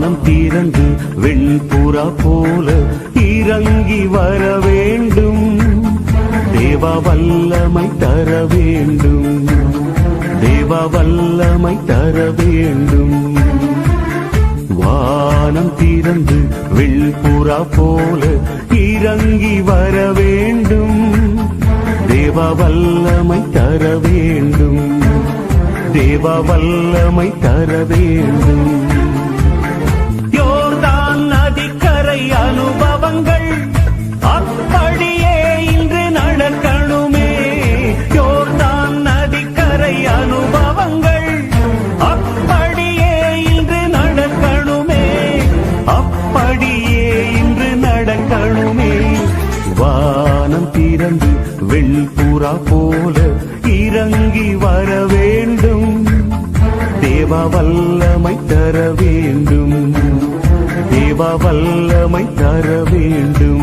வானம் திறந்து வெண்புறா போல இறங்கி வர வேண்டும். தேவ வல்லமை தர வேண்டும். தேவ வல்லமை தர வேண்டும். வானம் திறந்து வெண்புறா போல இறங்கி வர வேண்டும். தேவ வல்லமை தர வேண்டும். தேவ வல்லமை தர வேண்டும். யோர்தான் நதிக்கரை அனுபவங்கள் அப்படியே இன்று நடக்கணுமே. யோர்தான் நதிக்கரை அனுபவங்கள் அப்படியே இன்று நடக்கணுமே. அப்படியே இன்று நடக்கணுமே. வானம் திறந்து வெண்புறா போல இறங்கி வர வேண்டும். தேவ வல்லமை தர வேண்டும். தேவ வல்லமை தர வேண்டும்.